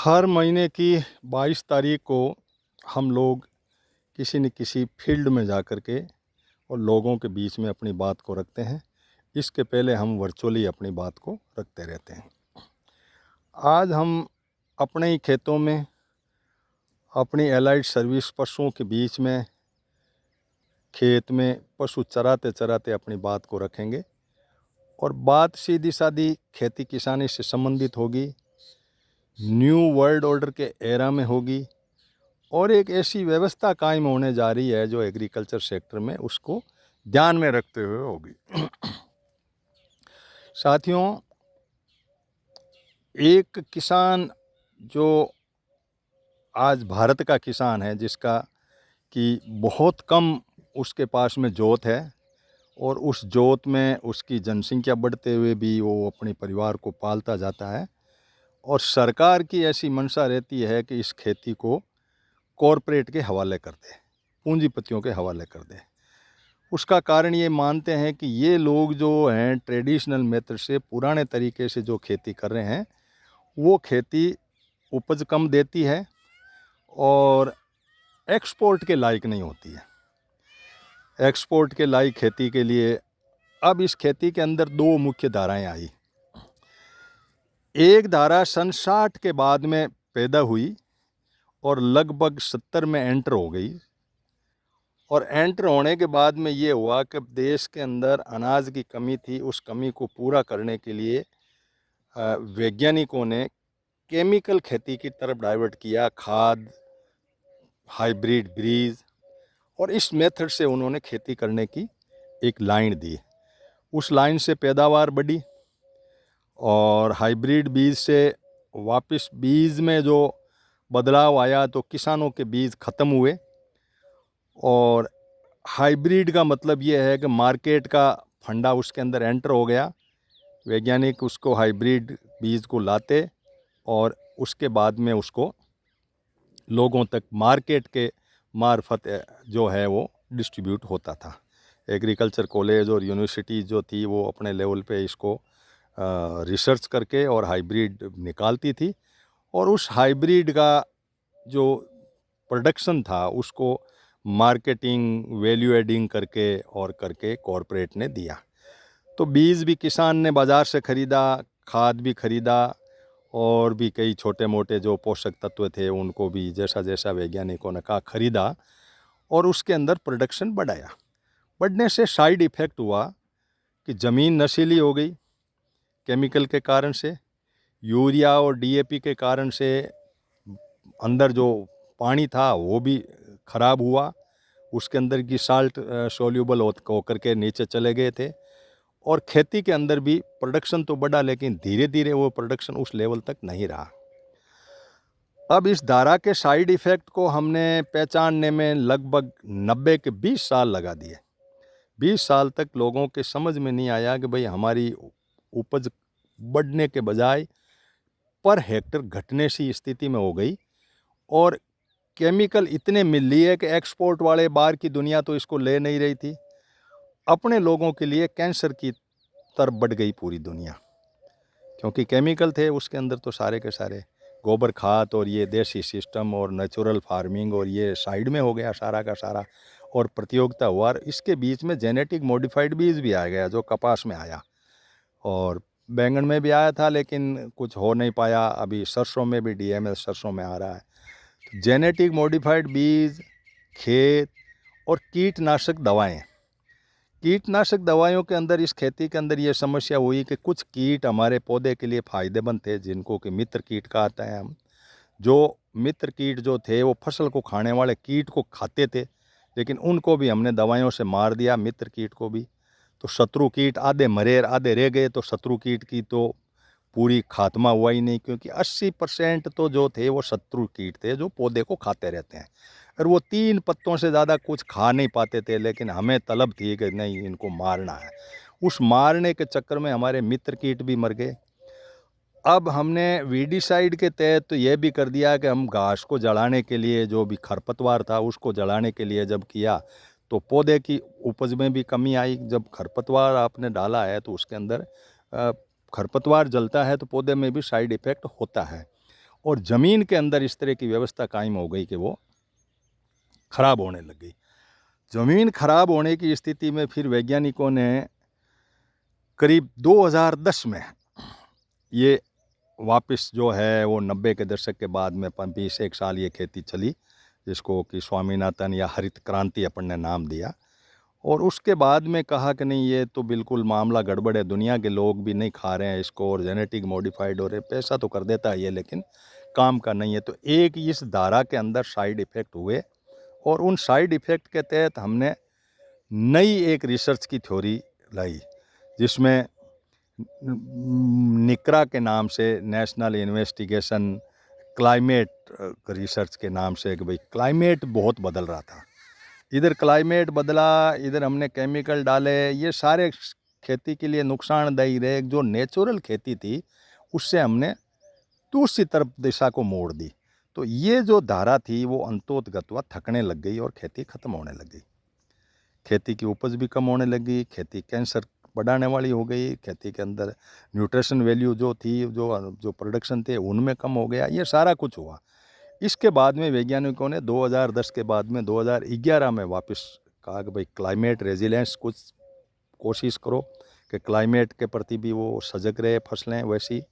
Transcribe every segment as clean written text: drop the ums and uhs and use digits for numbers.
हर महीने की 22 तारीख को हम लोग किसी न किसी फील्ड में जा कर के और लोगों के बीच में अपनी बात को रखते हैं। इसके पहले हम वर्चुअली अपनी बात को रखते रहते हैं। आज हम अपने ही खेतों में अपनी एलाइड सर्विस पशुओं के बीच में खेत में पशु चराते चराते अपनी बात को रखेंगे और बात सीधी सादी खेती किसानी से संबंधित होगी, न्यू वर्ल्ड ऑर्डर के एरा में होगी और एक ऐसी व्यवस्था कायम होने जा रही है जो एग्रीकल्चर सेक्टर में उसको ध्यान में रखते हुए होगी। साथियों, एक किसान जो आज भारत का किसान है, जिसका कि बहुत कम उसके पास में जोत है और उस जोत में उसकी जनसंख्या बढ़ते हुए भी वो अपने परिवार को पालता जाता है और सरकार की ऐसी मंशा रहती है कि इस खेती को कॉरपोरेट के हवाले कर दे, पूंजीपतियों के हवाले कर दे। उसका कारण ये मानते हैं कि ये लोग जो हैं ट्रेडिशनल मेथड से, पुराने तरीके से जो खेती कर रहे हैं, वो खेती उपज कम देती है और एक्सपोर्ट के लायक नहीं होती है। एक्सपोर्ट के लायक खेती के लिए अब इस खेती के अंदर दो मुख्य धाराएं आई। एक धारा सन 60 के बाद में पैदा हुई और लगभग 70 में एंटर हो गई और एंटर होने के बाद में ये हुआ कि देश के अंदर अनाज की कमी थी। उस कमी को पूरा करने के लिए वैज्ञानिकों ने केमिकल खेती की तरफ डाइवर्ट किया, खाद, हाइब्रिड बीज, और इस मेथड से उन्होंने खेती करने की एक लाइन दी। उस लाइन से पैदावार बढ़ी और हाइब्रिड बीज से वापस बीज में जो बदलाव आया तो किसानों के बीज ख़त्म हुए और हाइब्रिड का मतलब ये है कि मार्केट का फंडा उसके अंदर एंटर हो गया। वैज्ञानिक उसको हाइब्रिड बीज को लाते और उसके बाद में उसको लोगों तक मार्केट के मार्फत जो है वो डिस्ट्रीब्यूट होता था। एग्रीकल्चर कॉलेज और यूनिवर्सिटी जो थी वो अपने लेवल पे इसको रिसर्च करके और हाइब्रिड निकालती थी और उस हाइब्रिड का जो प्रोडक्शन था उसको मार्केटिंग, वैल्यू एडिंग करके कॉरपोरेट ने दिया। तो बीज भी किसान ने बाज़ार से ख़रीदा, खाद भी ख़रीदा और भी कई छोटे मोटे जो पोषक तत्व थे उनको भी जैसा जैसा वैज्ञानिकों ने कहा ख़रीदा और उसके अंदर प्रोडक्शन बढ़ाया। बढ़ने से साइड इफ़ेक्ट हुआ कि ज़मीन नशीली हो गई केमिकल के कारण से, यूरिया और डीएपी के कारण से अंदर जो पानी था वो भी ख़राब हुआ, उसके अंदर की साल्ट सोल्यूबल होकर के नीचे चले गए थे और खेती के अंदर भी प्रोडक्शन तो बढ़ा लेकिन धीरे धीरे वो प्रोडक्शन उस लेवल तक नहीं रहा। अब इस धारा के साइड इफ़ेक्ट को हमने पहचानने में लगभग 90 के 20 साल लगा दिए। 20 साल तक लोगों के समझ में नहीं आया कि भाई हमारी उपज बढ़ने के बजाय पर हेक्टर घटने सी स्थिति में हो गई और केमिकल इतने मिल लिए कि एक्सपोर्ट वाले बाहर की दुनिया तो इसको ले नहीं रही थी। अपने लोगों के लिए कैंसर की तरफ बढ़ गई पूरी दुनिया, क्योंकि केमिकल थे उसके अंदर तो सारे के सारे। गोबर खाद और ये देसी सिस्टम और नेचुरल फार्मिंग और ये साइड में हो गया सारा का सारा और प्रतियोगिता हुआ। और इसके बीच में जेनेटिक मॉडिफाइड बीज भी आ गया जो कपास में आया और बैंगन में भी आया था लेकिन कुछ हो नहीं पाया। अभी सरसों में भी डीएमएल सरसों में आ रहा है। तो जेनेटिक मॉडिफाइड बीज, खेत और कीटनाशक दवाइयों के अंदर इस खेती के अंदर ये समस्या हुई कि कुछ कीट हमारे पौधे के लिए फ़ायदेमंद थे जिनको कि मित्र कीट कहते हैं हम। जो मित्र कीट जो थे वो फसल को खाने वाले कीट को खाते थे लेकिन उनको भी हमने दवाइयों से मार दिया, मित्र कीट को भी। तो शत्रु कीट आधे मरे आधे रह गए, तो शत्रु कीट की तो पूरी खात्मा हुआ ही नहीं, क्योंकि 80% तो जो थे वो शत्रु कीट थे जो पौधे को खाते रहते हैं और वो 3 पत्तों से ज़्यादा कुछ खा नहीं पाते थे। लेकिन हमें तलब थी कि नहीं, इनको मारना है। उस मारने के चक्कर में हमारे मित्र कीट भी मर गए। अब हमने वीडीसाइड के तहत तो ये भी कर दिया कि हम घास को जलाने के लिए, जो भी खरपतवार था उसको जलाने के लिए जब किया तो पौधे की उपज में भी कमी आई। जब खरपतवार आपने डाला है तो उसके अंदर खरपतवार जलता है तो पौधे में भी साइड इफ़ेक्ट होता है। और ज़मीन के अंदर इस तरह की व्यवस्था कायम हो गई कि वो ख़राब होने लग गई। ज़मीन ख़राब होने की स्थिति में फिर वैज्ञानिकों ने करीब 2010 में ये वापस जो है वो 90 के दशक के बाद में 20-1 साल ये खेती चली, जिसको कि स्वामीनाथन या हरित क्रांति अपन ने नाम दिया। और उसके बाद में कहा कि नहीं, ये तो बिल्कुल मामला गड़बड़ है, दुनिया के लोग भी नहीं खा रहे हैं इसको और जेनेटिक मॉडिफाइड हो रहे, पैसा तो कर देता है ये लेकिन काम का नहीं है। तो एक इस धारा के अंदर साइड इफ़ेक्ट हुए और उन साइड इफ़ेक्ट के तहत हमने नई एक रिसर्च की थ्योरी लाई, जिसमें निकरा के नाम से, नेशनल इन्वेस्टिगेशन क्लाइमेट रिसर्च के नाम से, कि भाई क्लाइमेट बहुत बदल रहा था, इधर क्लाइमेट बदला, इधर हमने केमिकल डाले, ये सारे खेती के लिए नुकसानदायी रहे। जो नेचुरल खेती थी उससे हमने दूसरी तरफ दिशा को मोड़ दी। तो ये जो धारा थी वो अंतोतगत्वा थकने लग गई और खेती ख़त्म होने लग गई। खेती की उपज भी कम होने लगी, खेती कैंसर बढ़ाने वाली हो गई, खेती के अंदर न्यूट्रिशन वैल्यू जो थी, जो प्रोडक्शन थे उनमें कम हो गया, ये सारा कुछ हुआ। इसके बाद में वैज्ञानिकों ने 2010 के बाद में 2011 में वापस कहा कि भाई क्लाइमेट रेजिलेंस कुछ कोशिश करो कि क्लाइमेट के प्रति भी वो सजग रहे, फसलें वैसी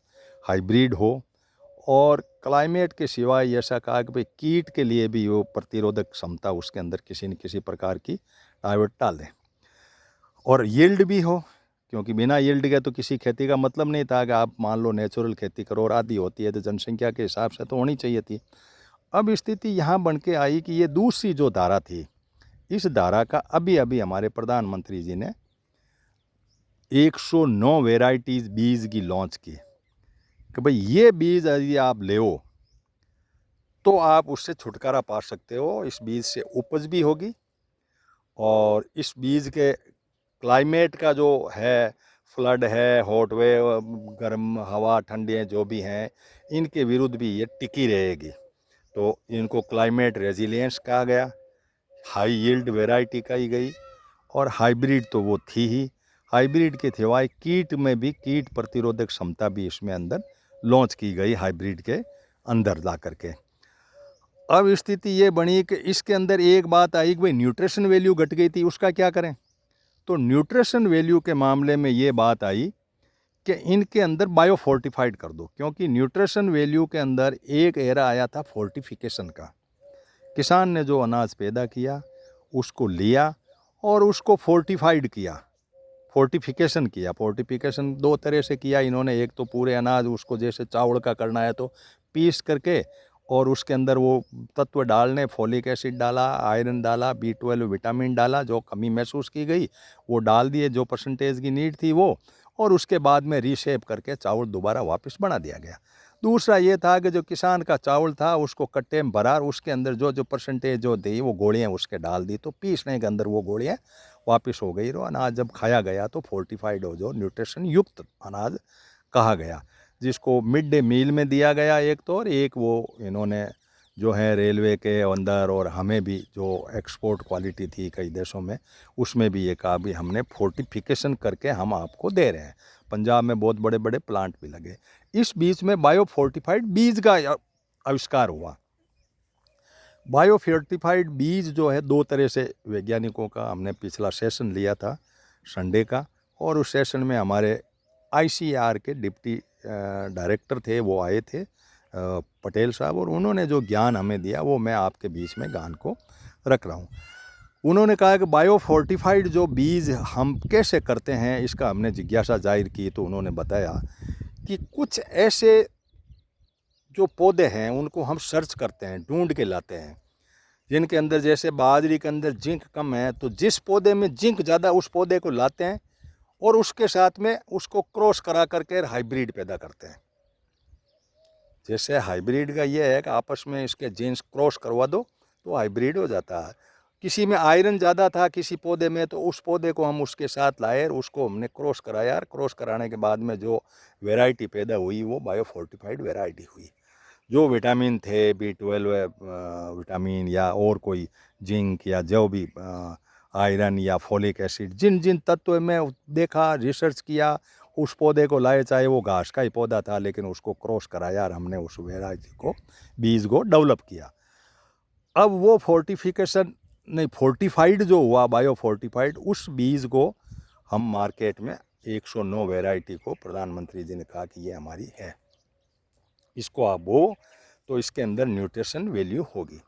हाइब्रिड हो, और क्लाइमेट के सिवाय ऐसा कहा कि भाई कीट के लिए भी वो प्रतिरोधक क्षमता उसके अंदर किसी न किसी प्रकार की डाइवर्ट डालें, और यील्ड भी हो, क्योंकि बिना यील्ड के तो किसी खेती का मतलब नहीं था कि आप मान लो नेचुरल खेती करो, और आधी होती है तो जनसंख्या के हिसाब से तो होनी चाहिए थी। अब स्थिति यहाँ बन के आई कि ये दूसरी जो धारा थी, इस धारा का अभी अभी हमारे प्रधानमंत्री जी ने 109 वेराइटीज़ बीज की लॉन्च की कि भाई ये बीज यदि आप ले तो आप उससे छुटकारा पा सकते हो, इस बीज से उपज भी होगी, और इस बीज के क्लाइमेट का जो है, फ्लड है, हॉट वेव, गर्म हवा, ठंडियाँ जो भी हैं, इनके विरुद्ध भी ये टिकी रहेगी। तो इनको क्लाइमेट रेजिलियंस कहा गया, हाई यील्ड वैरायटी कही गई, और हाइब्रिड तो वो थी ही। हाइब्रिड के सिवाय कीट में भी कीट प्रतिरोधक क्षमता भी इसमें अंदर लॉन्च की गई हाइब्रिड के अंदर ला करके। अब स्थिति ये बनी कि इसके अंदर एक बात आई कि भाई न्यूट्रिशन वैल्यू घट गई थी, उसका क्या करें। तो न्यूट्रिशन वैल्यू के मामले में ये बात आई कि इनके अंदर बायो फोर्टिफाइड कर दो, क्योंकि न्यूट्रिशन वैल्यू के अंदर एक एरा आया था फोर्टिफिकेशन का। किसान ने जो अनाज पैदा किया उसको लिया और उसको फोर्टिफाइड किया, फोर्टिफिकेशन किया। फोर्टिफिकेशन दो तरह से किया इन्होंने, एक तो पूरे अनाज उसको जैसे चावल का करना है तो पीस करके और उसके अंदर वो तत्व डालने, फोलिक एसिड डाला, आयरन डाला, B12 विटामिन डाला, जो कमी महसूस की गई वो डाल दिए, जो परसेंटेज की नीड थी वो, और उसके बाद में रीशेप करके चावल दोबारा वापस बना दिया गया। दूसरा ये था कि जो किसान का चावल था उसको कट्टे में भरा, उसके अंदर जो जो परसेंटेज जो दी वो गोलियाँ उसके डाल दी, तो पीसने के अंदर वो गोलियाँ वापस हो गई। तो अनाज जब खाया गया तो फोर्टिफाइड हो, जो न्यूट्रिशन युक्त अनाज कहा गया, जिसको मिड डे मील में दिया गया एक तो, और एक वो इन्होंने जो है रेलवे के अंदर, और हमें भी जो एक्सपोर्ट क्वालिटी थी कई देशों में, उसमें भी ये कहा भी हमने फोर्टिफिकेशन करके हम आपको दे रहे हैं। पंजाब में बहुत बड़े बड़े प्लांट भी लगे। इस बीच में बायो फोर्टिफाइड बीज का आविष्कार हुआ। बायो फोर्टिफाइड बीज जो है दो तरह से, वैज्ञानिकों का हमने पिछला सेशन लिया था संडे का, और उस सेशन में हमारे ICAR के डिप्टी डायरेक्टर थे, वो आए थे पटेल साहब, और उन्होंने जो ज्ञान हमें दिया वो मैं आपके बीच में गान को रख रहा हूँ। उन्होंने कहा कि बायो फोर्टिफाइड जो बीज हम कैसे करते हैं, इसका हमने जिज्ञासा जाहिर की। तो उन्होंने बताया कि कुछ ऐसे जो पौधे हैं उनको हम सर्च करते हैं, ढूंढ के लाते हैं, जिनके अंदर, जैसे बाजरी के अंदर जिंक कम है तो जिस पौधे में जिंक ज़्यादा उस पौधे को लाते हैं और उसके साथ में उसको क्रॉस करा करके हाइब्रिड पैदा करते हैं। जैसे हाइब्रिड का ये है कि आपस में इसके जीन्स क्रॉस करवा दो तो हाइब्रिड हो जाता है। किसी में आयरन ज़्यादा था किसी पौधे में, तो उस पौधे को हम उसके साथ लाए और उसको हमने क्रॉस कराया, और क्रॉस कराने के बाद में जो वैरायटी पैदा हुई वो बायो फोर्टिफाइड वैरायटी हुई। जो विटामिन थे, B12 विटामिन, या और कोई जिंक, या जो भी आयरन या फोलिक एसिड, जिन जिन तत्व में देखा, रिसर्च किया, उस पौधे को लाए, चाहे वो घास का ही पौधा था, लेकिन उसको क्रॉस कराया और हमने उस वेराइटी को, बीज को डेवलप किया। अब वो फोर्टिफिकेशन नहीं, फोर्टिफाइड जो हुआ, बायो फोर्टिफाइड, उस बीज को हम मार्केट में 109 वैरायटी को प्रधानमंत्री जी ने कहा कि ये हमारी है, इसको आप बो तो इसके अंदर न्यूट्रिशन वैल्यू होगी।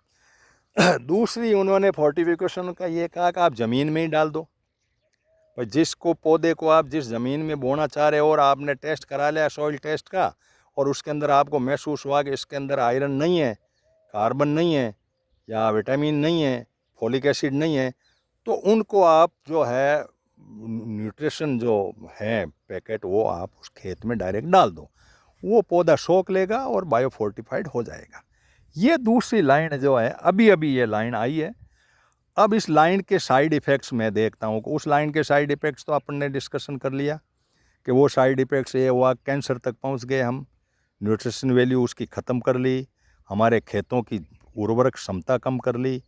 दूसरी उन्होंने फोर्टिफिकेशन का ये कहा कि आप ज़मीन में ही डाल दो। पर जिसको पौधे को आप जिस ज़मीन में बोना चाह रहे हो और आपने टेस्ट करा लिया सॉइल टेस्ट का, और उसके अंदर आपको महसूस हुआ कि इसके अंदर आयरन नहीं है, कार्बन नहीं है, या विटामिन नहीं है, फोलिक एसिड नहीं है, तो उनको आप जो है न्यूट्रिशन जो है पैकेट, वो आप उस खेत में डायरेक्ट डाल दो, वो पौधा सोख लेगा और बायो फोर्टिफाइड हो जाएगा। ये दूसरी लाइन जो है, अभी अभी ये लाइन आई है। अब इस लाइन के साइड इफ़ेक्ट्स मैं देखता हूँ। उस लाइन के साइड इफ़ेक्ट्स तो अपन ने डिस्कशन कर लिया कि वो साइड इफ़ेक्ट्स ये हुआ, कैंसर तक पहुँच गए हम, न्यूट्रिशन वैल्यू उसकी ख़त्म कर ली, हमारे खेतों की उर्वरक क्षमता कम कर ली,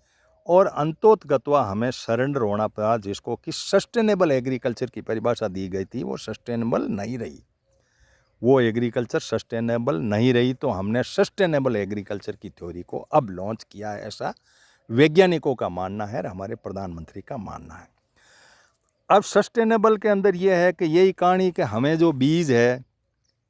और अंतोतगत्वा हमें सरेंडर होना पड़ा, जिसको कि सस्टेनेबल एग्रीकल्चर की परिभाषा दी गई थी, वो सस्टेनेबल नहीं रही। वो एग्रीकल्चर सस्टेनेबल नहीं रही, तो हमने सस्टेनेबल एग्रीकल्चर की थ्योरी को अब लॉन्च किया है, ऐसा वैज्ञानिकों का मानना है और हमारे प्रधानमंत्री का मानना है। अब सस्टेनेबल के अंदर ये है कि यही कहानी कि हमें जो बीज है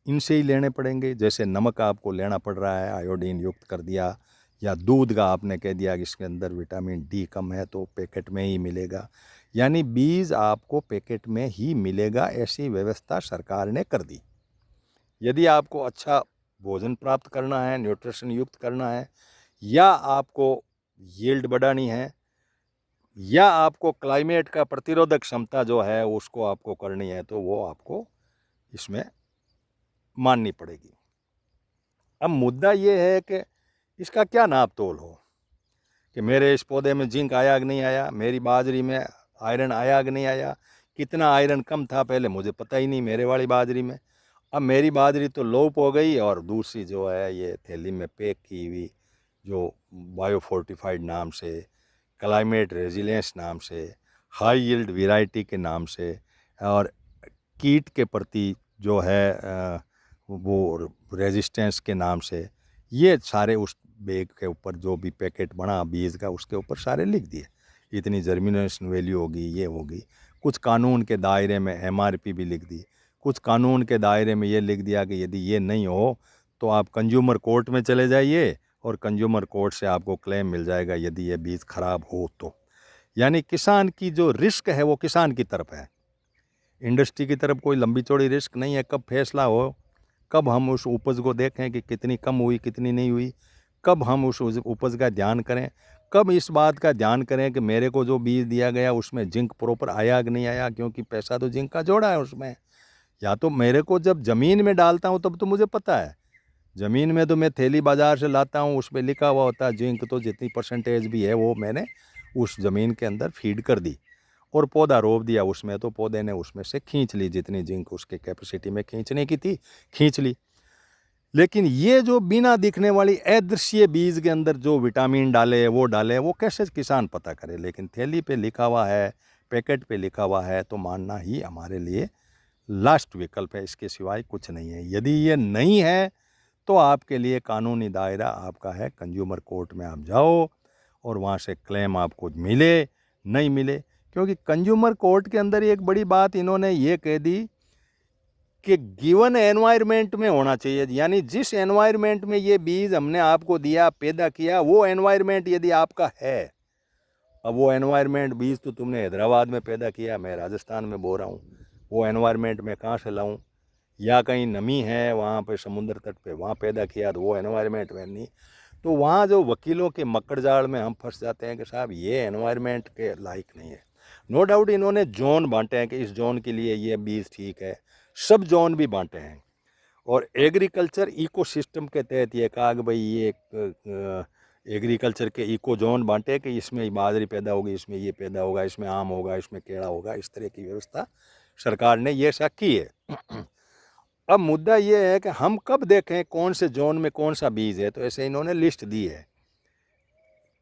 इनसे ही लेने पड़ेंगे। जैसे नमक आपको लेना पड़ रहा है, आयोडीन युक्त कर दिया, या दूध का आपने कह दिया कि इसके अंदर विटामिन डी कम है तो पैकेट में ही मिलेगा, यानी बीज आपको पैकेट में ही मिलेगा, ऐसी व्यवस्था सरकार ने कर दी। यदि आपको अच्छा भोजन प्राप्त करना है, न्यूट्रिशन युक्त करना है, या आपको यील्ड बढ़ानी है, या आपको क्लाइमेट का प्रतिरोधक क्षमता जो है उसको आपको करनी है, तो वो आपको इसमें माननी पड़ेगी। अब मुद्दा ये है कि इसका क्या नाप तोल हो, कि मेरे इस पौधे में जिंक आया कि नहीं आया, मेरी बाजरी में आयरन आया कि नहीं आया, कितना आयरन कम था पहले मुझे पता ही नहीं मेरे वाली बाजरी में। अब मेरी बाजरी तो लोप हो गई, और दूसरी जो है ये थैली में पैक की हुई, जो बायो फोर्टिफाइड नाम से, क्लाइमेट रेजिलियंस नाम से, हाई यील्ड वैरायटी के नाम से, और कीट के प्रति जो है वो रेजिस्टेंस के नाम से, ये सारे उस बैग के ऊपर जो भी पैकेट बना बीज का, उसके ऊपर सारे लिख दिए, इतनी जर्मिनेशन वैल्यू होगी, ये होगी। कुछ कानून के दायरे में एमआरपी भी लिख दी, कुछ कानून के दायरे में ये लिख दिया कि यदि ये नहीं हो तो आप कंज्यूमर कोर्ट में चले जाइए, और कंज्यूमर कोर्ट से आपको क्लेम मिल जाएगा यदि ये बीज खराब हो तो। यानी किसान की जो रिस्क है वो किसान की तरफ है, इंडस्ट्री की तरफ कोई लंबी चौड़ी रिस्क नहीं है। कब फैसला हो, कब हम उस उपज को देखें कि कितनी कम हुई कितनी नहीं हुई, कब हम उस उपज का ध्यान करें, कब इस बात का ध्यान करें कि मेरे को जो बीज दिया गया उसमें जिंक प्रॉपर आया कि नहीं आया, क्योंकि पैसा तो जिंक का जोड़ा है उसमें। या तो मेरे को जब ज़मीन में डालता हूँ तब तो मुझे पता है, ज़मीन में तो मैं थैली बाज़ार से लाता हूँ, उसमें लिखा हुआ होता है जिंक, तो जितनी परसेंटेज भी है वो मैंने उस ज़मीन के अंदर फीड कर दी और पौधा रोप दिया उसमें, तो पौधे ने उसमें से खींच ली, जितनी जिंक उसके कैपेसिटी में खींचने की थी खींच ली। लेकिन ये जो बिना दिखने वाली अदृश्य बीज के अंदर जो विटामिन डाले वो डाले, वो कैसे किसान पता करे। लेकिन थैली पे लिखा हुआ है, पैकेट पे लिखा हुआ है, तो मानना ही हमारे लिए लास्ट विकल्प है, इसके सिवाय कुछ नहीं है। यदि ये नहीं है तो आपके लिए कानूनी दायरा आपका है, कंज्यूमर कोर्ट में आप जाओ और वहाँ से क्लेम आपको मिले नहीं मिले। क्योंकि कंज्यूमर कोर्ट के अंदर एक बड़ी बात इन्होंने ये कह दी कि गिवन एनवायरनमेंट में होना चाहिए, यानी जिस एनवायरनमेंट में ये बीज हमने आपको दिया, पैदा किया, वो एनवायरनमेंट यदि आपका है, अब वो एनवायरनमेंट बीज तो तुमने हैदराबाद में पैदा किया, मैं राजस्थान में बो रहा हूँ, वो एनवायरनमेंट मैं कहाँ से लाऊं, या कहीं नमी है वहाँ पे समुद्र तट पे वहाँ पैदा किया, तो वो एनवायरनमेंट में नहीं। तो वहाँ जो वकीलों के मक्कड़ जाल में हम फंस जाते हैं कि साहब ये एनवायरनमेंट के लायक नहीं है। नो डाउट इन्होंने जोन बांटे हैं कि इस जोन के लिए ये बीज ठीक है, सब जोन भी बांटे हैं, और एग्रीकल्चर इकोसिस्टम के तहत ये कहा कि भाई ये एग्रीकल्चर के इको जोन बांटे कि इसमें बाजरी पैदा होगी, इसमें ये पैदा होगा, इसमें आम होगा, इसमें केला होगा, इस तरह की व्यवस्था सरकार ने ये ऐसा की है। अब मुद्दा ये है कि हम कब देखें कौन से जोन में कौन सा बीज है, तो ऐसे इन्होंने लिस्ट दी है।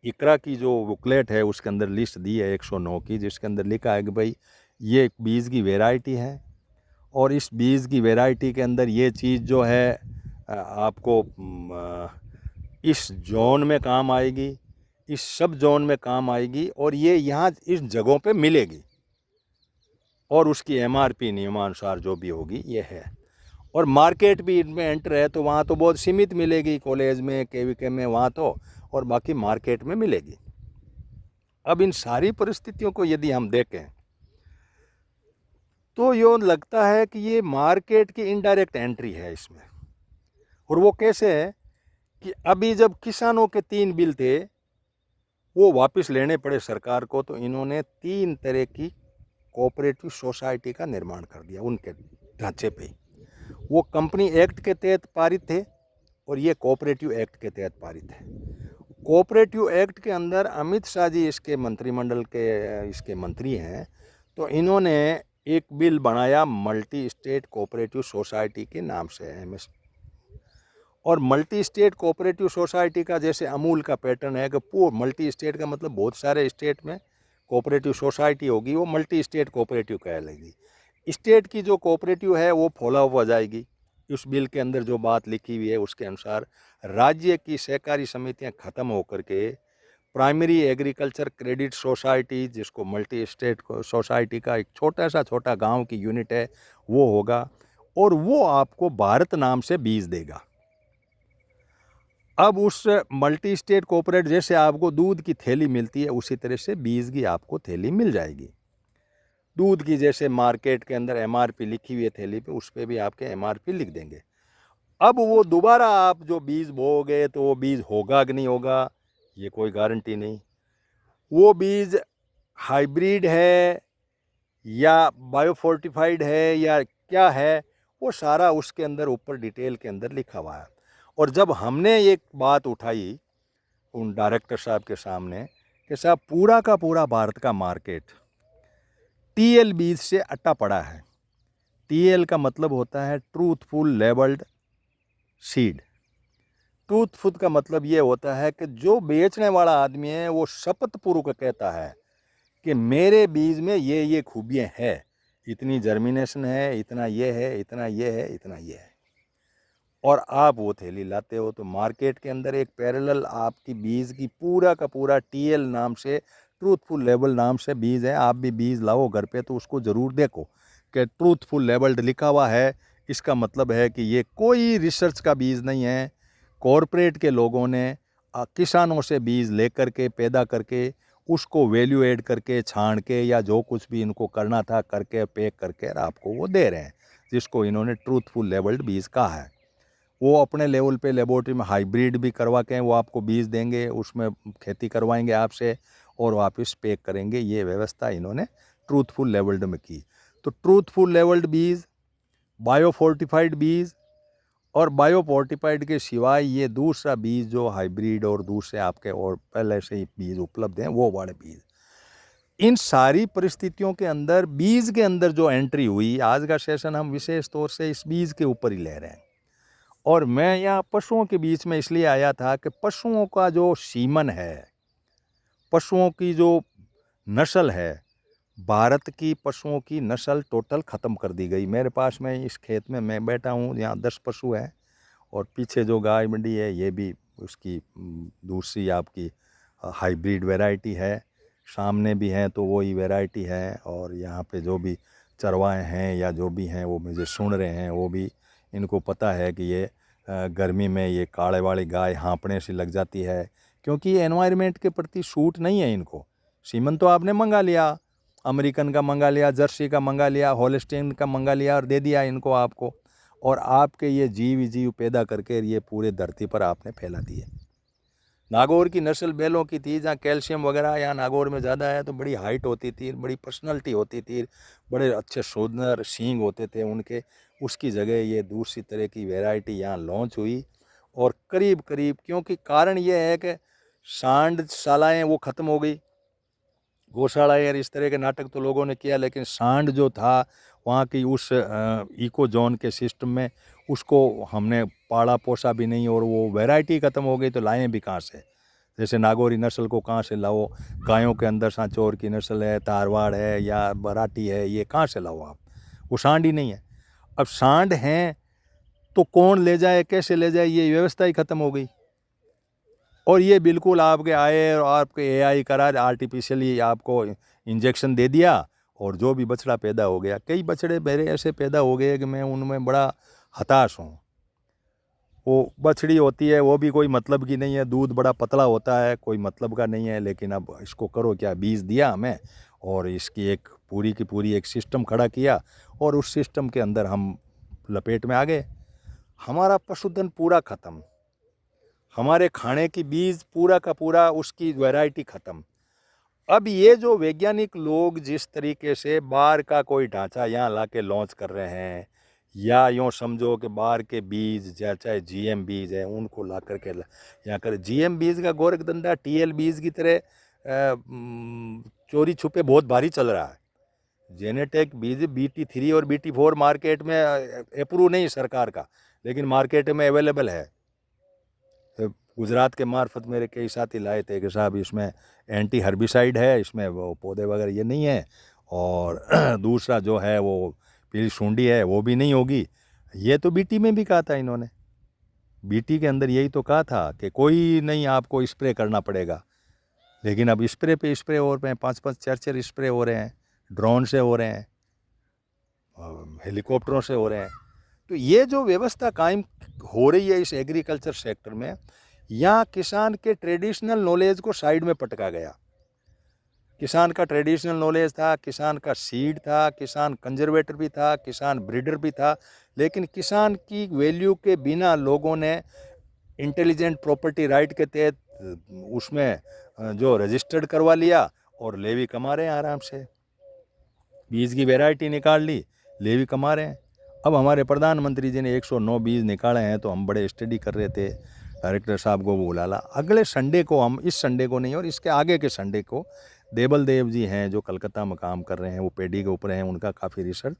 इकरा की जो बुकलेट है उसके अंदर लिस्ट दी है 109 की, जिसके अंदर लिखा है कि भाई ये एक बीज की वेराइटी है और इस बीज की वैरायटी के अंदर ये चीज़ जो है आपको इस जोन में काम आएगी, इस सब जोन में काम आएगी, और ये यहाँ इस जगहों पे मिलेगी, और उसकी एमआरपी नियमानुसार जो भी होगी ये है। और मार्केट भी इनमें एंटर है, तो वहाँ तो बहुत सीमित मिलेगी, कॉलेज में केवीके में वहाँ तो, और बाकी मार्केट में मिलेगी। अब इन सारी परिस्थितियों को यदि हम देखें तो यूँ लगता है कि ये मार्केट की इनडायरेक्ट एंट्री है इसमें। और वो कैसे है कि अभी जब किसानों के 3 बिल थे वो वापस लेने पड़े सरकार को, तो इन्होंने 3 तरह की कोऑपरेटिव सोसाइटी का निर्माण कर दिया उनके ढांचे पे। वो कंपनी एक्ट के तहत पारित थे और ये कोऑपरेटिव एक्ट के तहत पारित है। कोऑपरेटिव एक्ट के अंदर अमित शाह जी इसके मंत्रिमंडल के इसके मंत्री हैं, तो इन्होंने एक बिल बनाया मल्टी स्टेट कोऑपरेटिव सोसाइटी के नाम से, एमएस। और मल्टी स्टेट कोऑपरेटिव सोसाइटी का जैसे अमूल का पैटर्न है कि मल्टी स्टेट का मतलब बहुत सारे स्टेट में कोऑपरेटिव सोसाइटी होगी, वो मल्टी स्टेट कोऑपरेटिव कहलाएगी। स्टेट की जो कोऑपरेटिव है वो फॉलो हो जाएगी। उस बिल के अंदर जो बात लिखी हुई है उसके अनुसार राज्य की सहकारी समितियां खत्म होकर के प्राइमरी एग्रीकल्चर क्रेडिट सोसाइटी, जिसको मल्टी स्टेट सोसाइटी का एक छोटा गांव की यूनिट है, वो होगा, और वो आपको भारत नाम से बीज देगा। अब उस मल्टी स्टेट कोऑपरेट जैसे आपको दूध की थैली मिलती है, उसी तरह से बीज की आपको थैली मिल जाएगी। दूध की जैसे मार्केट के अंदर एमआरपी लिखी हुई है थैली पे, उस पर भी आपके एमआरपी लिख देंगे। अब वो दोबारा आप जो बीज बोओगे तो वो बीज होगा कि नहीं होगा, ये कोई गारंटी नहीं। वो बीज हाइब्रिड है या बायोफोर्टिफाइड है या क्या है, वो सारा उसके अंदर ऊपर डिटेल के अंदर लिखा हुआ है। और जब हमने एक बात उठाई उन डायरेक्टर साहब के सामने कि साहब पूरा का पूरा भारत का मार्केट टीएल बीज से अटा पड़ा है। टीएल का मतलब होता है ट्रूथफुल लेबल्ड सीड। ट्रूथफुल का मतलब ये होता है कि जो बेचने वाला आदमी है वो शपथ पूर्वक कहता है कि मेरे बीज में ये खूबियाँ हैं, इतनी जर्मिनेशन है, इतना ये है, इतना ये है, इतना ये है, और आप वो थैली लाते हो। तो मार्केट के अंदर एक पैरेलल आपकी बीज की पूरा का पूरा टीएल नाम से, ट्रूथफुल लेबल नाम से बीज है। आप भी बीज लाओ घर पे तो उसको ज़रूर देखो कि ट्रूथफुल लेबल्ड लिखा हुआ है। इसका मतलब है कि ये कोई रिसर्च का बीज नहीं है, कॉरपोरेट के लोगों ने किसानों से बीज लेकर के पैदा करके उसको वैल्यू ऐड करके छान के या जो कुछ भी इनको करना था करके पैक करके आपको वो दे रहे हैं, जिसको इन्होंने ट्रूथफुल लेबल्ड बीज कहा है। वो अपने लेवल पे लेबोरेटरी में हाइब्रिड भी करवा के वो आपको बीज देंगे, उसमें खेती करवाएंगे आपसे और वापस पैक करेंगे। ये व्यवस्था इन्होंने ट्रूथफुल लेवल्ड में की। तो ट्रूथफुल लेवल्ड बीज, बायोफोर्टिफाइड बीज, और बायोफोर्टिफाइड के सिवाय ये दूसरा बीज जो हाइब्रिड और दूसरे आपके और पहले से ही बीज उपलब्ध हैं वो वाले बीज। इन सारी परिस्थितियों के अंदर बीज के अंदर जो एंट्री हुई, आज का सेशन हम विशेष तौर से इस बीज के ऊपर ही ले रहे हैं। और मैं यहाँ पशुओं के बीच में इसलिए आया था कि पशुओं का जो सीमन है, पशुओं की जो नस्ल है, भारत की पशुओं की नस्ल टोटल ख़त्म कर दी गई। मेरे पास में इस खेत में मैं बैठा हूँ, यहाँ 10 पशु हैं, और पीछे जो गाय मंडी है ये भी उसकी दूसरी आपकी हाइब्रिड वैरायटी है, सामने भी हैं तो वही वैरायटी है, और यहाँ पे जो भी चरवाहे हैं या जो भी हैं वो मुझे सुन रहे हैं, वो भी इनको पता है कि ये गर्मी में ये काले वाली गाय हाँपने से लग जाती है, क्योंकि ये एनवायरनमेंट के प्रति सूट नहीं है इनको। सीमन तो आपने मंगा लिया, अमेरिकन का मंगा लिया, जर्सी का मंगा लिया, होलिस्टीन का मंगा लिया और दे दिया इनको आपको, और आपके ये जीव पैदा करके ये पूरे धरती पर आपने फैला दिए। नागौर की नस्ल बैलों की थी जहाँ कैल्शियम वगैरह यहाँ नागौर में ज़्यादा है, तो बड़ी हाइट होती थी, बड़ी पर्सनालिटी होती थी, बड़े अच्छे सुंदर सींग होते थे उनके। उसकी जगह ये दूसरी तरह की वैरायटी यहाँ लॉन्च हुई, और करीब करीब, क्योंकि कारण ये है कि सांडशालाएँ वो ख़त्म हो गई, गौशालाएँ और इस तरह के नाटक तो लोगों ने किया, लेकिन सांड जो था वहाँ की उस इको जोन के सिस्टम में उसको हमने पाला पोसा भी नहीं, और वो वैरायटी ख़त्म हो गई, तो लाएँ भी कहाँ से। जैसे नागौरी नस्ल को कहाँ से लाओ, गायों के अंदर सांचौर की नस्ल है, तारवाड़ है या बराटी है, ये कहाँ से लाओ आप, वो सांड ही नहीं है। अब सांड हैं तो कौन ले जाए, कैसे ले जाए, ये व्यवस्था ही ख़त्म हो गई। और ये बिल्कुल आपके आए और आपके एआई करा, आर्टिफिशियली आपको इंजेक्शन दे दिया और जो भी बछड़ा पैदा हो गया। कई बछड़े मेरे ऐसे पैदा हो गए कि मैं उनमें बड़ा हताश हूँ। वो बछड़ी होती है वो भी कोई मतलब की नहीं है, दूध बड़ा पतला होता है, कोई मतलब का नहीं है, लेकिन अब इसको करो क्या, बीज दिया हमें और इसकी एक पूरी की पूरी एक सिस्टम खड़ा किया और उस सिस्टम के अंदर हम लपेट में आ गए। हमारा पशुधन पूरा ख़त्म, हमारे खाने की बीज पूरा का पूरा उसकी वैरायटी ख़त्म। अब ये जो वैज्ञानिक लोग जिस तरीके से बाहर का कोई ढांचा यहाँ ला के लॉन्च कर रहे हैं, या यूँ समझो कि बाहर के बीज चाहे जीएम बीज है उनको ला करके यहाँ कर, जीएम बीज का गोरख धंधा टीएल बीज की तरह चोरी छुपे बहुत भारी चल रहा है। जेनेटेक बीज BT3 और BT4 मार्केट में अप्रूव नहीं सरकार का, लेकिन मार्केट में अवेलेबल है। गुजरात के मार्फत मेरे कई साथी लाए थे कि साहब इसमें एंटी हर्बिसाइड है, इसमें वो पौधे वगैरह ये नहीं है, और दूसरा जो है वो पीली सूंडी है वो भी नहीं होगी। ये तो BT में भी कहा था इन्होंने, BT के अंदर यही तो कहा था कि कोई नहीं आपको स्प्रे करना पड़ेगा, लेकिन अब स्प्रे पे स्प्रे हो रहे हैं, 5-5 4-4 स्प्रे हो रहे हैं, ड्रोन से हो रहे हैं, हेलीकॉप्टरों से हो रहे हैं। तो ये जो व्यवस्था कायम हो रही है इस एग्रीकल्चर सेक्टर में, यहाँ किसान के ट्रेडिशनल नॉलेज को साइड में पटका गया। किसान का ट्रेडिशनल नॉलेज था, किसान का सीड था, किसान कंजर्वेटर भी था, किसान ब्रीडर भी था, लेकिन किसान की वैल्यू के बिना लोगों ने इंटेलिजेंट प्रॉपर्टी राइट के तहत उसमें जो रजिस्टर्ड करवा लिया और लेवी कमा रहे हैं आराम से। बीज की वैरायटी निकाल ली, लेवी कमा रहे हैं। अब हमारे प्रधानमंत्री जी ने 109 बीज निकाले हैं, तो हम बड़े स्टडी कर रहे थे, डायरेक्टर साहब को बुला ला। अगले संडे को, हम इस संडे को नहीं और इसके आगे के संडे को, देबल देव जी हैं जो कलकत्ता में काम कर रहे हैं, वो पेडी के ऊपर हैं, उनका काफ़ी रिसर्च,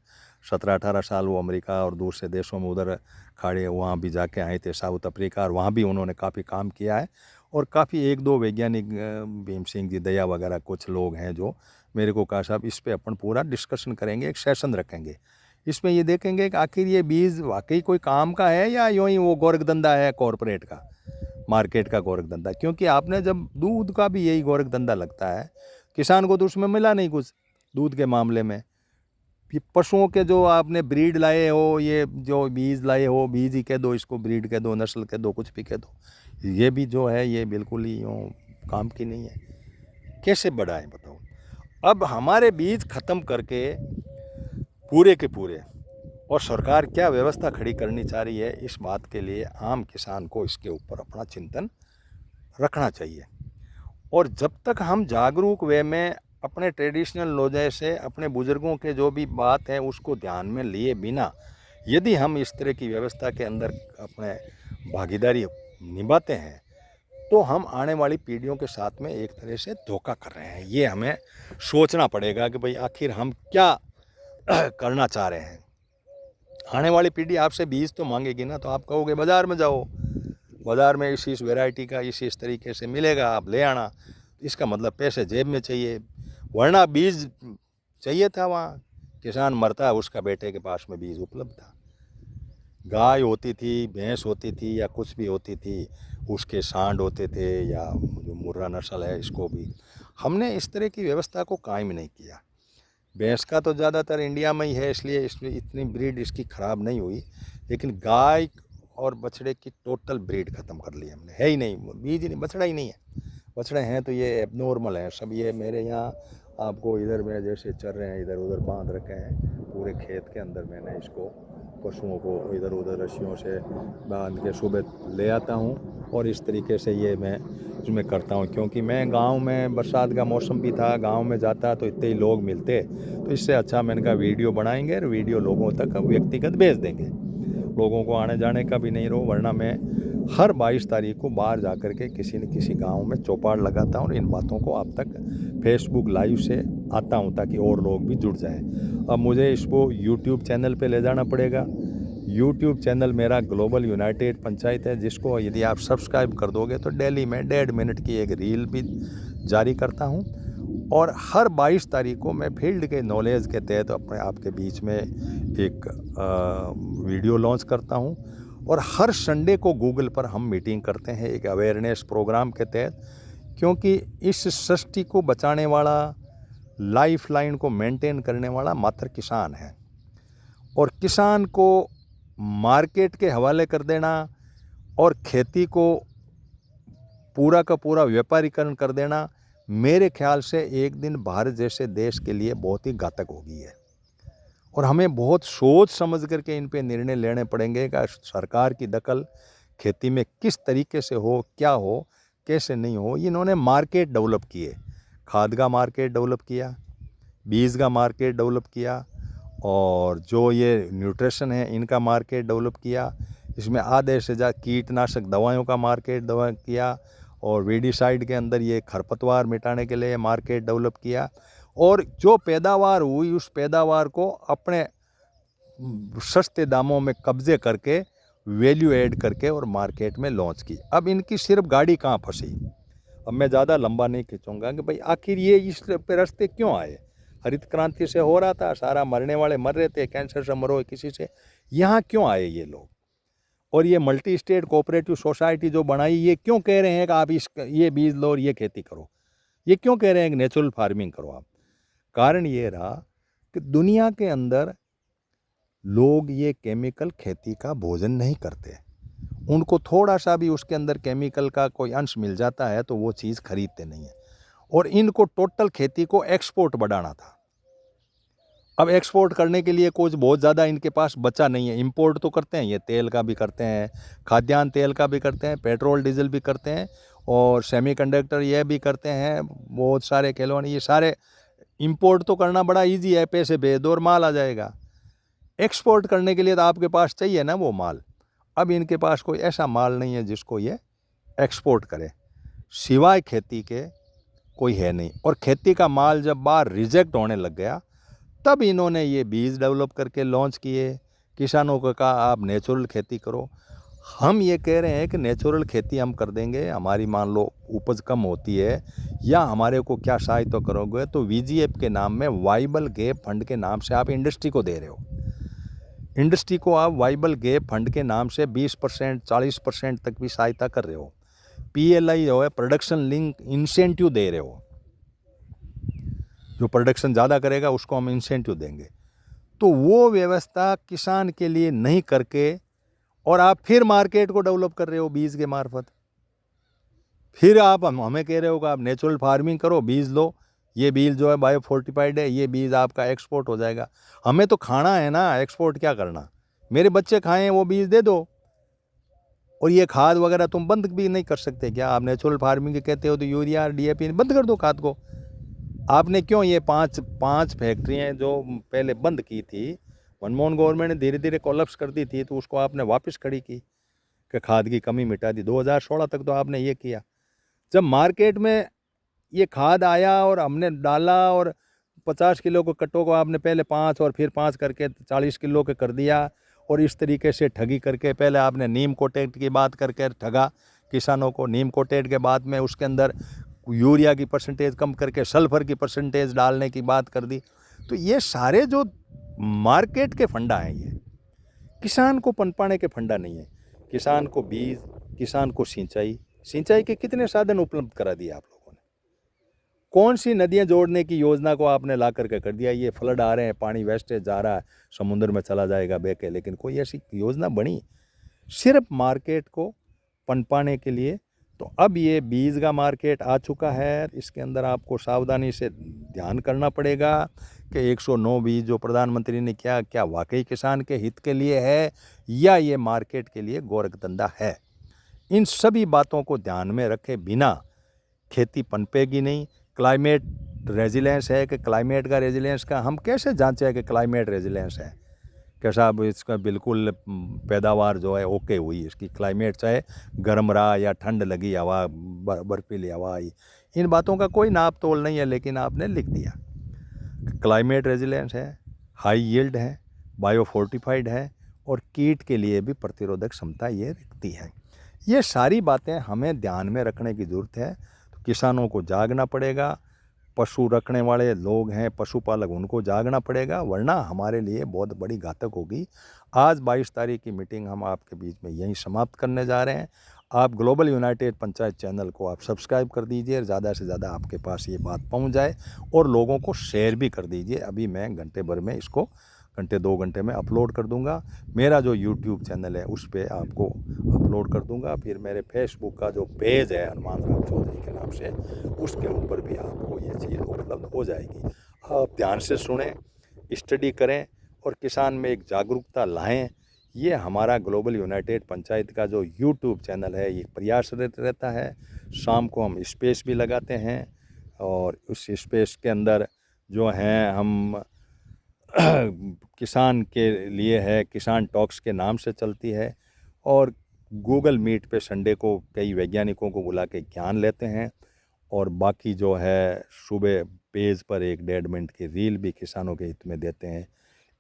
17-18 साल वो अमेरिका और दूसरे देशों में उधर खाड़े वहाँ भी जाके आए थे, साउथ अफ्रीका, और वहाँ भी उन्होंने काफ़ी काम किया है। और काफ़ी 1-2 वैज्ञानिक, भीम सिंह जी दया वगैरह कुछ लोग हैं जो मेरे को कहा साहब इस पर अपन पूरा डिस्कशन करेंगे, एक सेशन रखेंगे, इसमें ये देखेंगे कि आखिर ये बीज वाकई कोई काम का है या यूँ ही वो गोरख धंधा है कॉरपोरेट का, मार्केट का गोरख धंधा। क्योंकि आपने जब दूध का भी यही गोरख धंधा लगता है, किसान को तो उसमें मिला नहीं कुछ दूध के मामले में। पशुओं के जो आपने ब्रीड लाए हो, ये जो बीज लाए हो, बीज ही कह दो इसको, ब्रीड कह दो, नस्ल कह दो, कुछ भी कह दो, ये भी जो है ये बिल्कुल ही यूँ काम की नहीं है। कैसे बढ़ाएं बताओ। अब हमारे बीज ख़त्म करके पूरे के पूरे, और सरकार क्या व्यवस्था खड़ी करनी चाह रही है, इस बात के लिए आम किसान को इसके ऊपर अपना चिंतन रखना चाहिए। और जब तक हम जागरूक वे में अपने ट्रेडिशनल नॉलेज से, अपने बुज़ुर्गों के जो भी बात है उसको ध्यान में लिए बिना यदि हम इस तरह की व्यवस्था के अंदर अपने भागीदारी निभाते हैं, तो हम आने वाली पीढ़ियों के साथ में एक तरह से धोखा कर रहे हैं। ये हमें सोचना पड़ेगा कि भाई आखिर हम क्या करना चाह रहे हैं। आने वाली पीढ़ी आपसे बीज तो मांगेगी ना, तो आप कहोगे बाज़ार में जाओ, बाज़ार में इस वैरायटी का इस तरीके से मिलेगा, आप ले आना। इसका मतलब पैसे जेब में चाहिए, वरना बीज चाहिए था वहाँ, किसान मरता है उसका बेटे के पास में बीज उपलब्ध था। गाय होती थी, भैंस होती थी, या कुछ भी होती थी, उसके सांड होते थे, या जो मुर्रा नस्ल है इसको भी हमने इस तरह की व्यवस्था को कायम नहीं किया। भैंस का तो ज़्यादातर इंडिया में ही है, इसलिए इसमें इतनी ब्रीड इसकी ख़राब नहीं हुई, लेकिन गाय और बछड़े की टोटल ब्रीड ख़त्म कर ली हमने, है ही नहीं, बीज ही नहीं, बछड़ा ही नहीं है। बछड़े हैं तो ये एबनॉर्मल हैं सब। ये मेरे यहाँ आपको इधर में जैसे चर रहे हैं, इधर उधर बांध रखे हैं पूरे खेत के अंदर, मैंने इसको पशुओं को इधर उधर रस्सियों से बांध के सुबह ले आता हूँ, और इस तरीके से ये मैं इसमें करता हूँ। क्योंकि मैं गांव में, बरसात का मौसम भी था, गांव में जाता तो इतने ही लोग मिलते, तो इससे अच्छा मैंने कहा वीडियो बनाएंगे और वीडियो लोगों तक व्यक्तिगत भेज देंगे, लोगों को आने जाने का भी नहीं रहो। वरना मैं हर 22 तारीख को बाहर जा कर के किसी न किसी गांव में चौपाल लगाता हूँ और इन बातों को आप तक फेसबुक लाइव से आता हूँ, ताकि और लोग भी जुड़ जाएं। अब मुझे इसको यूट्यूब चैनल पे ले जाना पड़ेगा। यूट्यूब चैनल मेरा ग्लोबल यूनाइटेड पंचायत है, जिसको यदि आप सब्सक्राइब कर दोगे तो डेली में 1.5 मिनट की एक रील भी जारी करता हूँ, और हर 22 तारीख को मैं फील्ड के नॉलेज के तहत अपने आपके बीच में एक वीडियो लॉन्च करता हूं। और हर संडे को गूगल पर हम मीटिंग करते हैं एक अवेयरनेस प्रोग्राम के तहत, क्योंकि इस सृष्टि को बचाने वाला, लाइफ लाइन को मेंटेन करने वाला मात्र किसान है। और किसान को मार्केट के हवाले कर देना और खेती को पूरा का पूरा व्यापारीकरण कर देना मेरे ख्याल से एक दिन भारत जैसे देश के लिए बहुत ही घातक होगी है। और हमें बहुत सोच समझ करके इन पे निर्णय लेने पड़ेंगे कि सरकार की दखल खेती में किस तरीके से हो, क्या हो, कैसे नहीं हो। इन्होंने मार्केट डेवलप किए, खाद का मार्केट डेवलप किया, बीज का मार्केट डेवलप किया, और जो ये न्यूट्रिशन है इनका मार्केट डेवलप किया। इसमें आधे से ज़्यादा कीटनाशक दवाइयों का मार्केट डेवलप किया, और वेडीसाइड के अंदर ये खरपतवार मिटाने के लिए मार्केट डेवलप किया। और जो पैदावार हुई उस पैदावार को अपने सस्ते दामों में कब्जे करके वैल्यू ऐड करके और मार्केट में लॉन्च की। अब इनकी सिर्फ गाड़ी कहाँ फंसी। अब मैं ज़्यादा लंबा नहीं खींचूंगा कि भाई आखिर ये इस पे रास्ते क्यों आए। हरित क्रांति से हो रहा था, सारा मरने वाले मर रहे थे, कैंसर से मरो किसी से, यहाँ क्यों आए ये लोग। और ये मल्टी स्टेट कोऑपरेटिव सोसाइटी जो बनाई, ये क्यों कह रहे हैं कि आप ये बीज लो और ये खेती करो, ये क्यों कह रहे हैं कि नेचुरल फार्मिंग करो आप। कारण ये रहा कि दुनिया के अंदर लोग ये केमिकल खेती का भोजन नहीं करते। उनको थोड़ा सा भी उसके अंदर केमिकल का कोई अंश मिल जाता है तो वो चीज़ खरीदते नहीं है। और इनको टोटल खेती को एक्सपोर्ट बढ़ाना था। अब एक्सपोर्ट करने के लिए कुछ बहुत ज़्यादा इनके पास बचा नहीं है। इंपोर्ट तो करते हैं, ये तेल का भी करते हैं, खाद्यान्न तेल का भी करते हैं, पेट्रोल डीजल भी करते हैं, और सेमीकंडक्टर ये भी करते हैं, बहुत सारे खिलौने, ये सारे इंपोर्ट तो करना बड़ा इजी है, पैसे भेज दो और माल आ जाएगा। एक्सपोर्ट करने के लिए तो आपके पास चाहिए ना वो माल। अब इनके पास कोई ऐसा माल नहीं है जिसको ये एक्सपोर्ट करे, सिवाय खेती के कोई है नहीं। और खेती का माल जब बाहर रिजेक्ट होने लग गया तब इन्होंने ये बीज डेवलप करके लॉन्च किए। किसानों को कहा आप नेचुरल खेती करो। हम ये कह रहे हैं कि नेचुरल खेती हम कर देंगे, हमारी मान लो उपज कम होती है या हमारे को क्या सहायता करोगे, तो वीजीएफ के नाम में वाइबल गैप फंड के नाम से आप इंडस्ट्री को दे रहे हो। इंडस्ट्री को आप वाइबल गैप फंड के नाम से 20% 40% तक भी सहायता कर रहे हो। पीएलआई जो है प्रोडक्शन लिंक इंसेंटिव दे रहे हो, जो प्रोडक्शन ज़्यादा करेगा उसको हम इंसेंटिव देंगे। तो वो व्यवस्था किसान के लिए नहीं करके और आप फिर मार्केट को डेवलप कर रहे हो बीज के मार्फत। फिर आप हमें कह रहे हो कि आप नेचुरल फार्मिंग करो, बीज लो, ये बीज जो है बायो फोर्टिफाइड है, ये बीज आपका एक्सपोर्ट हो जाएगा। हमें तो खाना है ना, एक्सपोर्ट क्या करना। मेरे बच्चे खाएं वो बीज दे दो। और ये खाद वगैरह तुम बंद भी नहीं कर सकते क्या? आप नेचुरल फार्मिंग कहते हो तो यूरिया डीएपी बंद कर दो खाद को। आपने क्यों ये पांच फैक्ट्रियाँ जो पहले बंद की थी, मनमोहन गवर्नमेंट ने धीरे धीरे कोलैप्स कर दी थी, तो उसको आपने वापस खड़ी की कि खाद की कमी मिटा दी। 2016 तक तो आपने ये किया। जब मार्केट में ये खाद आया और हमने डाला और 50 किलो के कट्टों को आपने पहले 5 और फिर 5 करके 40 किलो के कर दिया। और इस तरीके से ठगी करके पहले आपने नीम कोटेट की बात करके ठगा किसानों को। नीम कोटेट के बाद में उसके अंदर यूरिया की परसेंटेज कम करके सल्फर की परसेंटेज डालने की बात कर दी। तो ये सारे जो मार्केट के फंडा हैं, ये किसान को पनपाने के फंडा नहीं है। किसान को बीज, किसान को सिंचाई के कितने साधन उपलब्ध करा दिए आप लोगों ने। कौन सी नदियां जोड़ने की योजना को आपने ला करके कर दिया। ये फ्लड आ रहे हैं, पानी वेस्टेज जा रहा है, समुद्र में चला जाएगा बह के, लेकिन कोई ऐसी योजना बनी सिर्फ मार्केट को पनपाने के लिए। तो अब ये बीज का मार्केट आ चुका है, इसके अंदर आपको सावधानी से ध्यान करना पड़ेगा कि 109 बीज जो प्रधानमंत्री ने क्या वाकई किसान के हित के लिए है या ये मार्केट के लिए गोरखधंधा है। इन सभी बातों को ध्यान में रखे बिना खेती पनपेगी नहीं। क्लाइमेट रेजिलेंस है कि क्लाइमेट का रेजिलेंस का हम कैसे जांचें कि क्लाइमेट रेजिलेंस है कैसा। अब इसका बिल्कुल पैदावार जो है ओके हुई, इसकी क्लाइमेट चाहे गर्म रहा या ठंड लगी हवा, बर्फीली हवा आई, इन बातों का कोई नाप तोल नहीं है, लेकिन आपने लिख दिया। क्लाइमेट रेजिलेंस है, हाई यील्ड है, बायो फोर्टिफाइड है और कीट के लिए भी प्रतिरोधक क्षमता ये रखती है। ये सारी बातें हमें ध्यान में रखने की ज़रूरत है। तो किसानों को जागना पड़ेगा, पशु रखने वाले लोग हैं, पशुपालक, उनको जागना पड़ेगा, वरना हमारे लिए बहुत बड़ी घातक होगी। आज 22 तारीख की मीटिंग हम आपके बीच में यहीं समाप्त करने जा रहे हैं। आप ग्लोबल यूनाइटेड पंचायत चैनल को आप सब्सक्राइब कर दीजिए, ज़्यादा से ज़्यादा आपके पास ये बात पहुंच जाए, और लोगों को शेयर भी कर दीजिए। अभी मैं घंटे भर में इसको, घंटे 2 घंटे में अपलोड कर दूंगा। मेरा जो यूट्यूब चैनल है उस पर आपको अपलोड कर दूंगा। फिर मेरे फेसबुक का जो पेज है हनुमान राम चौधरी के नाम से, उसके ऊपर भी आपको ये चीज़ उपलब्ध हो जाएगी। आप ध्यान से सुनें, स्टडी करें और किसान में एक जागरूकता लाएं। ये हमारा ग्लोबल यूनाइटेड पंचायत का जो यूट्यूब चैनल है ये प्रयासरत रहता है। शाम को हम स्पेस भी लगाते हैं, और उस स्पेस के अंदर जो हैं हम किसान के लिए है, किसान टॉक्स के नाम से चलती है। और गूगल मीट पे संडे को कई वैज्ञानिकों को बुला के ज्ञान लेते हैं। और बाकी जो है सुबह पेज पर 1-1.5 मिनट की रील भी किसानों के हित में देते हैं।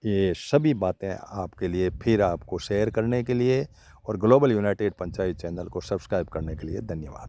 ये सभी बातें आपके लिए, फिर आपको शेयर करने के लिए और ग्लोबल यूनाइटेड पंचायत चैनल को सब्सक्राइब करने के लिए धन्यवाद।